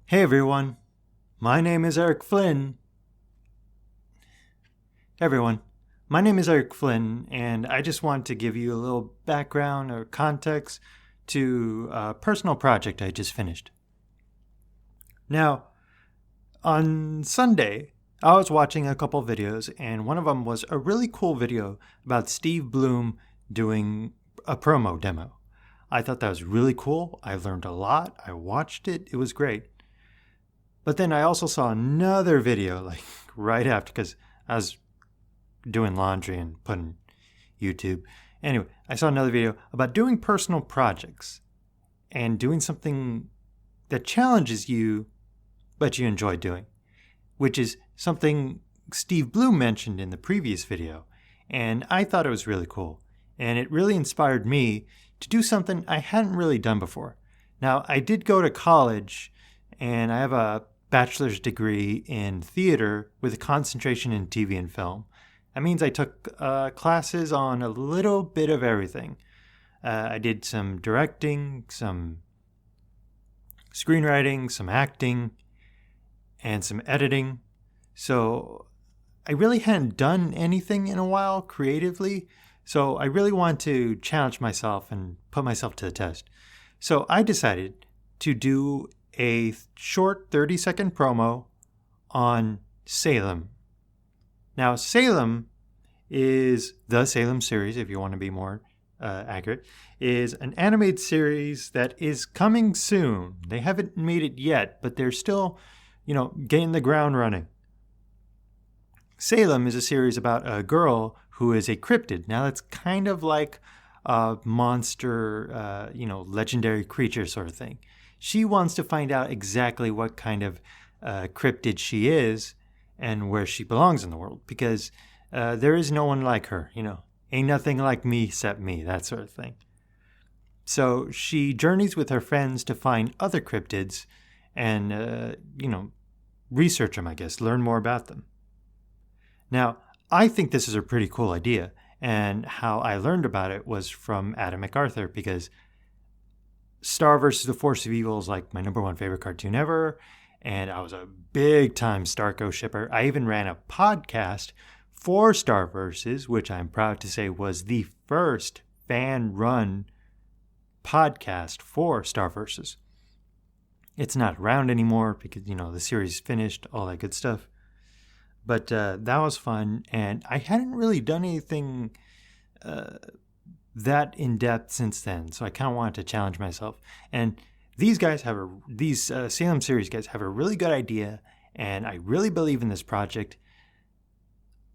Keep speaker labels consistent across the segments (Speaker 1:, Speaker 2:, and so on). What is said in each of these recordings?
Speaker 1: Hey everyone, my name is Eric Flynn. Hey everyone, my name is Eric Flynn, and I just want to give you a little background or context to a personal project I just finished. Now, on Sunday, I was watching a couple videos, and one of them was a really cool video about Steve Bloom doing a promo demo. I thought that was really cool. I learned a lot. I watched it. It was great. But then I also saw another video, like right after, because I was doing laundry and putting YouTube. Anyway, I saw another video about doing personal projects and doing something that challenges you, but you enjoy doing, which is something Steve Bloom mentioned in the previous video. And I thought it was really cool. And it really inspired me to do something I hadn't really done before. Now, I did go to college, and I have a bachelor's degree in theater with a concentration in TV and film. That means I took classes on a little bit of everything. I did some directing, some screenwriting, some acting, and some editing. So I really hadn't done anything in a while creatively. So I really wanted to challenge myself and put myself to the test. So I decided to do a short 30-second promo on SALEM. Now, SALEM is the SALEM series, if you want to be more accurate, is an animated series that is coming soon. They haven't made it yet, but they're still, getting the ground running. SALEM is a series about a girl who is a cryptid. Now, that's kind of like a monster, legendary creature sort of thing. She wants to find out exactly what kind of cryptid she is and where she belongs in the world, because there is no one like her, ain't nothing like me except me, that sort of thing. So she journeys with her friends to find other cryptids and, research them, I guess, learn more about them. Now, I think this is a pretty cool idea, and how I learned about it was from Adam MacArthur, because Star vs. the Force of Evil is like my number one favorite cartoon ever, and I was a big-time Starco shipper. I even ran a podcast for Star Vs., which I'm proud to say was the first fan-run podcast for Star Vs. It's not around anymore because, the series finished, all that good stuff. But that was fun, and I hadn't really done anything that in-depth since then, so I kind of wanted to challenge myself. And these SALEM series guys have a really good idea, and I really believe in this project,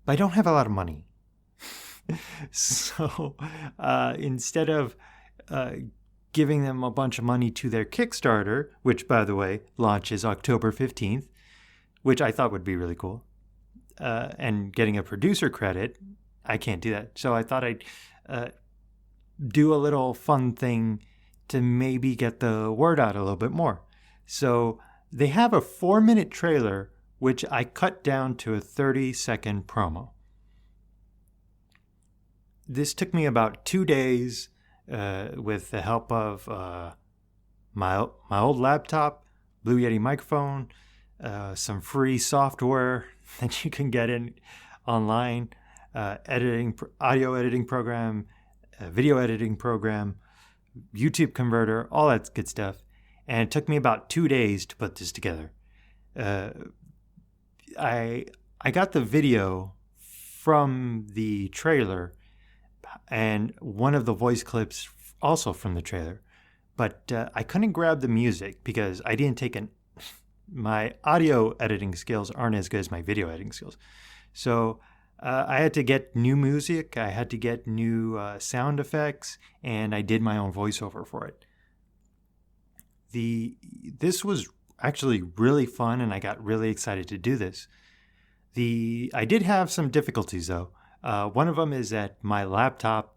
Speaker 1: but I don't have a lot of money. So instead of giving them a bunch of money to their Kickstarter, which, by the way, launches October 15th, which I thought would be really cool, and getting a producer credit, I can't do that. So I thought I'd do a little fun thing to maybe get the word out a little bit more. So they have a 4-minute trailer, which I cut down to a 30-second promo. This took me about 2 days with the help of my old laptop, Blue Yeti microphone, some free software that you can get in online, audio editing program, video editing program, YouTube converter, all that good stuff. And it took me about 2 days to put this together. I got the video from the trailer and one of the voice clips also from the trailer. But I couldn't grab the music because I didn't take my audio editing skills aren't as good as my video editing skills. So I had to get new music, I had to get new sound effects, and I did my own voiceover for it. This was actually really fun, and I got really excited to do this. I did have some difficulties, though. One of them is that my laptop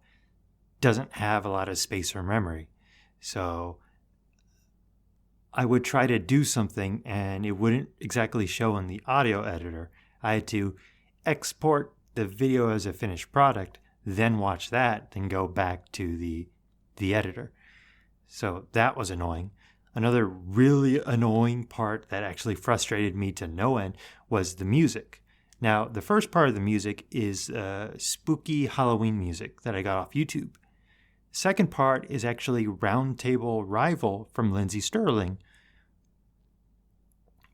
Speaker 1: doesn't have a lot of space or memory. So I would try to do something, and it wouldn't exactly show in the audio editor. I had to export the video as a finished product, then watch that, then go back to the editor. So that was annoying. Another really annoying part that actually frustrated me to no end was the music. Now, the first part of the music is spooky Halloween music that I got off YouTube. Second part is actually Roundtable Rival from Lindsey Sterling,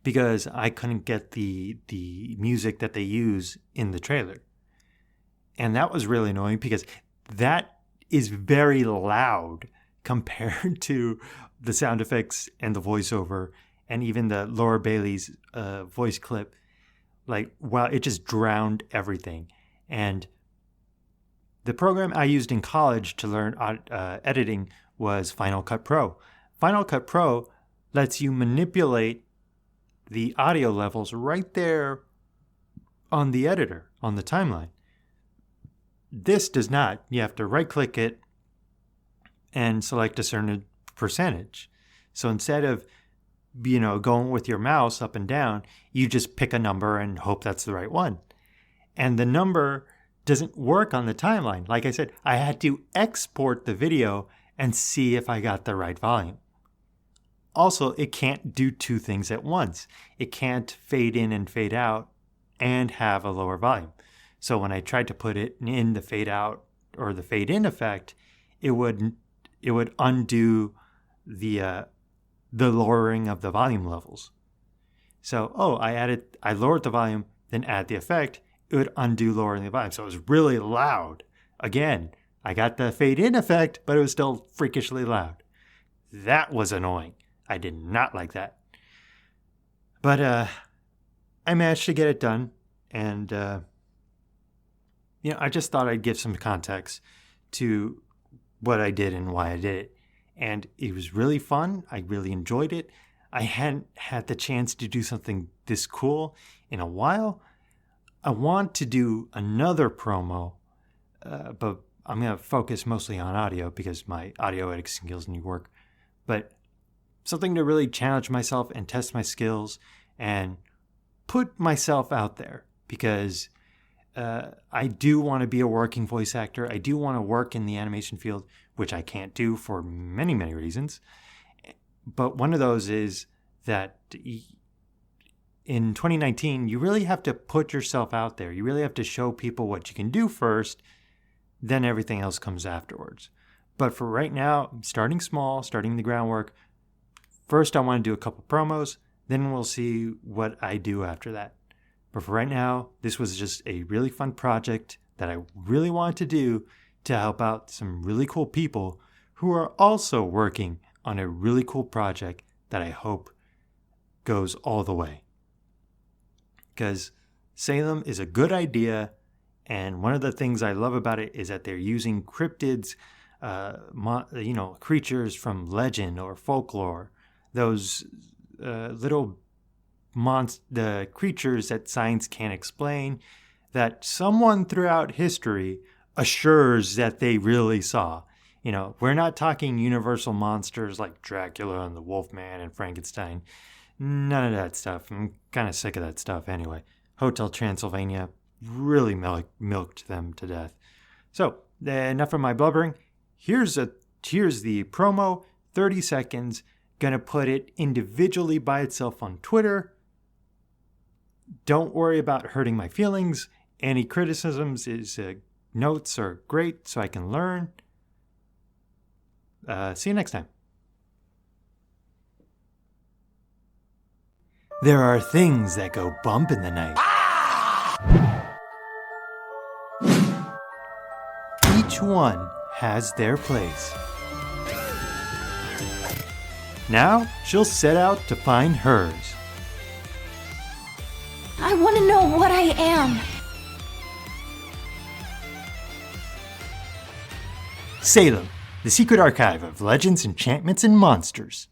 Speaker 1: because I couldn't get the music that they use in the trailer. And that was really annoying because that is very loud compared to the sound effects and the voiceover and even the Laura Bailey's voice clip. Like, wow, it just drowned everything. And the program I used in college to learn editing was Final Cut Pro. Final Cut Pro lets you manipulate the audio levels right there on the editor, on the timeline. This does not. You have to right-click it and select a certain percentage. So instead of, going with your mouse up and down, you just pick a number and hope that's the right one. And the number doesn't work on the timeline. Like I said, I had to export the video and see if I got the right volume. Also, it can't do two things at once. It can't fade in and fade out and have a lower volume. So when I tried to put it in the fade out or the fade in effect, it would undo the lowering of the volume levels. So, I lowered the volume, then add the effect, it would undo lowering the volume. So it was really loud. Again, I got the fade in effect, but it was still freakishly loud. That was annoying. I did not like that. But I managed to get it done. And, I just thought I'd give some context to what I did and why I did it. And it was really fun. I really enjoyed it. I hadn't had the chance to do something this cool in a while. I want to do another promo, but I'm going to focus mostly on audio because my audio editing skills need work. But something to really challenge myself and test my skills and put myself out there, because I do want to be a working voice actor. I do want to work in the animation field, which I can't do for many, many reasons. But one of those is that in 2019, you really have to put yourself out there. You really have to show people what you can do first, then everything else comes afterwards. But for right now, I'm starting small, starting the groundwork. First, I want to do a couple promos, then we'll see what I do after that. But for right now, this was just a really fun project that I really wanted to do to help out some really cool people who are also working on a really cool project that I hope goes all the way. Because Salem is a good idea, and one of the things I love about it is that they're using cryptids, creatures from legend or folklore, those little the creatures that science can't explain, that someone throughout history assures that they really saw. We're not talking universal monsters like Dracula and the Wolfman and Frankenstein. None of that stuff. I'm kind of sick of that stuff anyway. Hotel Transylvania really milked them to death. So, enough of my blubbering. Here's the promo, 30 seconds. Gonna put it individually by itself on Twitter. Don't worry about hurting my feelings. Any criticisms notes are great so I can learn. See you next time. There are things that go bump in the night. Each one has their place. Now she'll set out to find hers.
Speaker 2: I want to know what I am.
Speaker 1: Salem, the secret archive of legends, enchantments, and monsters.